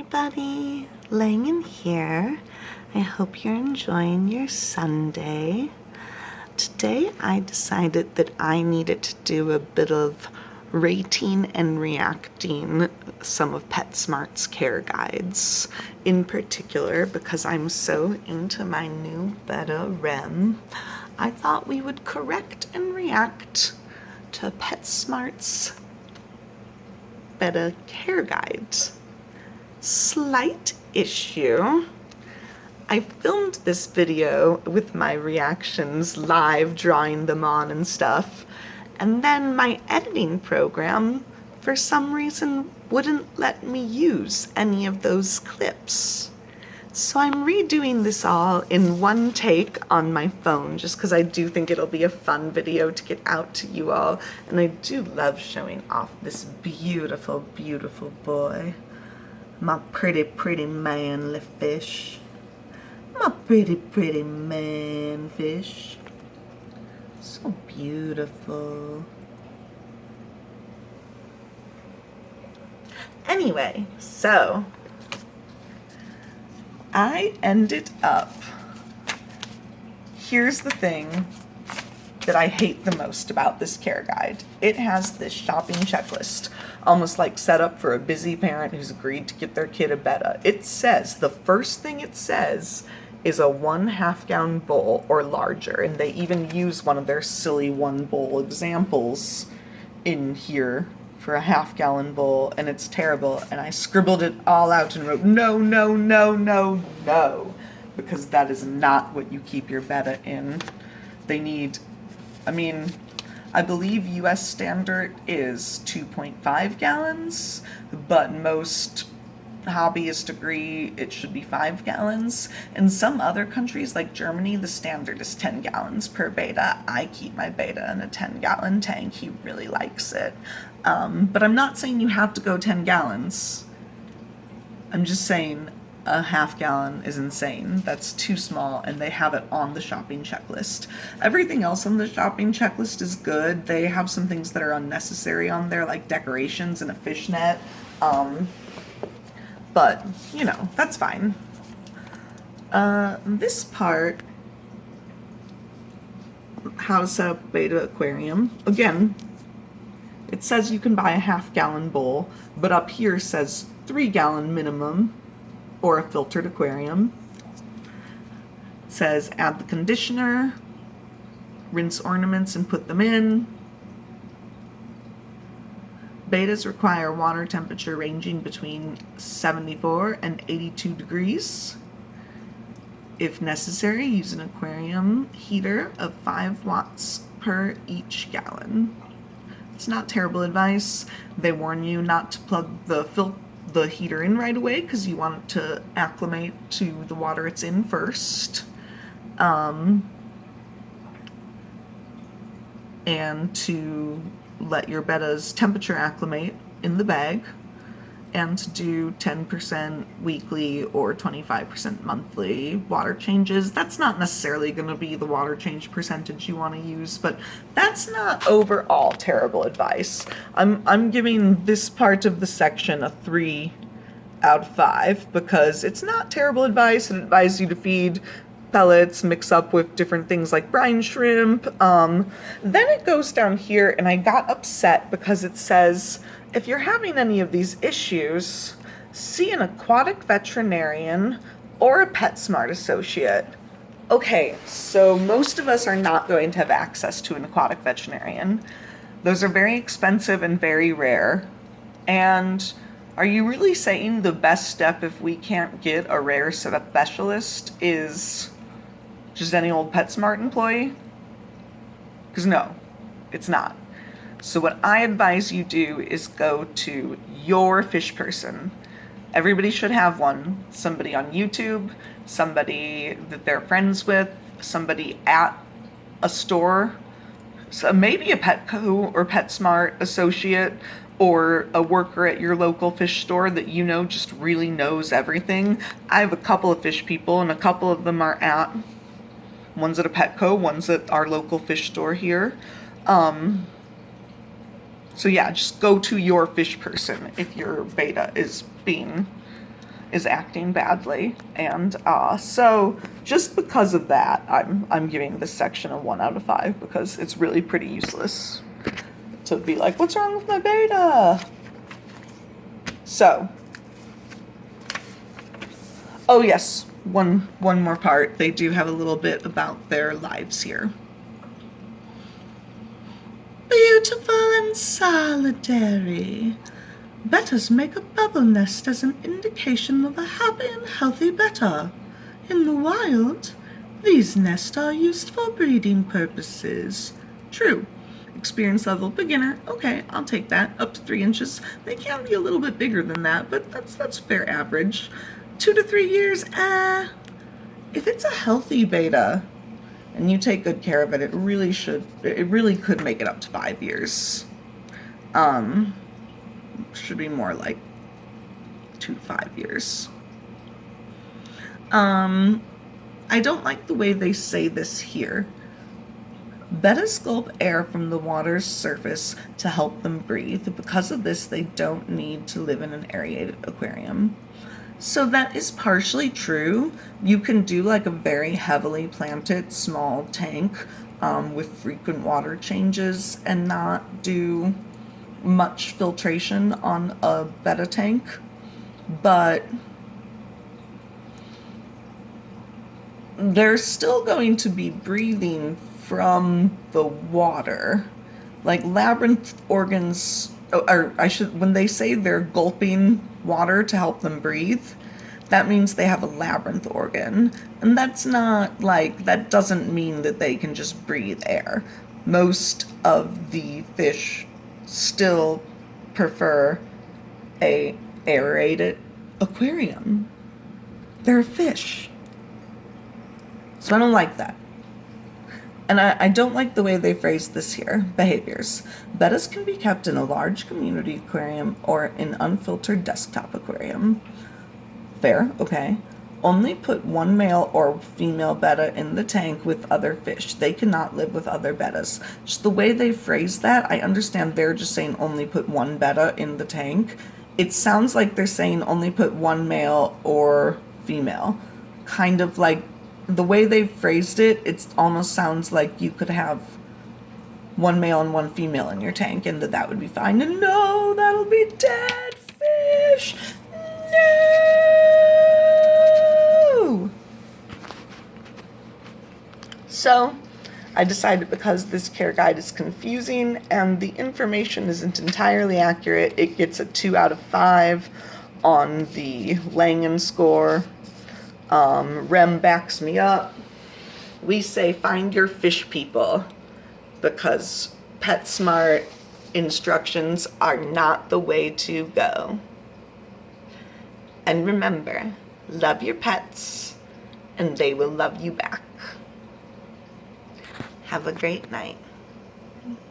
everybody, laying in here. I hope you're enjoying your Sunday. Today I decided that I needed to do a bit of rating and reacting some of PetSmart's care guides, in particular because I'm so into my new Betta Rem. I thought we would correct and react to PetSmart's Betta care guides. Slight issue. I filmed this video with my reactions live, drawing them on and stuff, and then my editing program for some reason wouldn't let me use any of those clips. So I'm redoing this all in one take on my phone just because I do think it'll be a fun video to get out to you all, and I do love showing off this beautiful, beautiful boy. My pretty, pretty manly fish. My pretty, pretty man fish. So beautiful. Anyway, so I ended up, here's the thing that I hate the most about this care guide. It has this shopping checklist, almost like set up for a busy parent who's agreed to get their kid a Betta. It says, the first thing it says is a 1/2 gallon bowl or larger, and they even use one of their silly 1 bowl examples in here for a 1/2 gallon bowl, and it's terrible, and I scribbled it all out and wrote no, no, no, no, no, because that is not what you keep your Betta in. They need, I believe US standard is 2.5 gallons, but most hobbyists agree it should be 5 gallons. In some other countries like Germany, the standard is 10 gallons per Betta. I keep my Betta in a 10-gallon tank. He really likes it. But I'm not saying you have to go 10 gallons. I'm just saying a 1/2 gallon is insane. That's too small, and they have it on the shopping checklist. Everything else on the shopping checklist is good. They have some things that are unnecessary on there, like decorations and a fishnet. But, you know, that's fine. This part, how to set up a Betta aquarium. Again, it says you can buy a 1/2 gallon bowl, but up here says 3 gallon minimum, or a filtered aquarium. It says add the conditioner, rinse ornaments and put them in. Bettas require water temperature ranging between 74 and 82 degrees. If necessary, use an aquarium heater of 5 watts per each gallon. It's not terrible advice. They warn you not to plug the heater in right away because you want it to acclimate to the water it's in first. And to let your Betta's temperature acclimate in the bag, and to do 10% weekly or 25% monthly water changes. That's not necessarily going to be the water change percentage you want to use, but that's not overall terrible advice. I'm giving this part of the section a 3 out of 5 because it's not terrible advice. It advises you to feed pellets, mix up with different things like brine shrimp. Then it goes down here, and I got upset because it says, if you're having any of these issues, see an aquatic veterinarian or a PetSmart associate. Okay, so most of us are not going to have access to an aquatic veterinarian. Those are very expensive and very rare. And are you really saying the best step if we can't get a rare specialist is just any old PetSmart employee? Because no, it's not. So what I advise you do is go to your fish person. Everybody should have one. Somebody on YouTube, somebody that they're friends with, somebody at a store, so maybe a Petco or PetSmart associate, or a worker at your local fish store that you know just really knows everything. I have a couple of fish people, and a couple of them are one's at a Petco, one's at our local fish store here. So yeah, just go to your fish person if your Betta is being is acting badly, and so just because of that, I'm giving this section a 1 out of 5 because it's really pretty useless to be like, what's wrong with my Betta? So, oh yes, one more part. They do have a little bit about their lives here. Beautiful and solitary. Bettas make a bubble nest as an indication of a happy and healthy betta. In the wild, these nests are used for breeding purposes. True. Experience level beginner. Okay, I'll take that. Up to 3 inches. They can be a little bit bigger than that, but that's fair average. 2 to 3 years. If it's a healthy betta and you take good care of it, it really could make it up to 5 years. Should be more like 2 to 5 years. I don't like the way they say this here. Bettas gulp air from the water's surface to help them breathe. Because of this, they don't need to live in an aerated aquarium. So that is partially true. You can do like a very heavily planted small tank with frequent water changes and not do much filtration on a Betta tank, but they're still going to be breathing from the water. Like labyrinth organs, when they say they're gulping water to help them breathe, that means they have a labyrinth organ. And that's not like, that doesn't mean that they can just breathe air. Most of the fish still prefer a aerated aquarium. They're a fish. So I don't like that. And I don't like the way they phrase this here. Behaviors. Bettas can be kept in a large community aquarium or an unfiltered desktop aquarium. Fair, okay. Only put one male or female betta in the tank with other fish. They cannot live with other bettas. Just the way they phrase that, I understand they're just saying only put one betta in the tank. It sounds like they're saying only put one male or female. Kind of like the way they phrased it, it almost sounds like you could have one male and one female in your tank and that would be fine. And no, that'll be dead fish. No! So, I decided because this care guide is confusing and the information isn't entirely accurate, it gets a 2 out of 5 on the Langen score. Rem backs me up. We say find your fish people because PetSmart instructions are not the way to go. And remember, love your pets and they will love you back. Have a great night.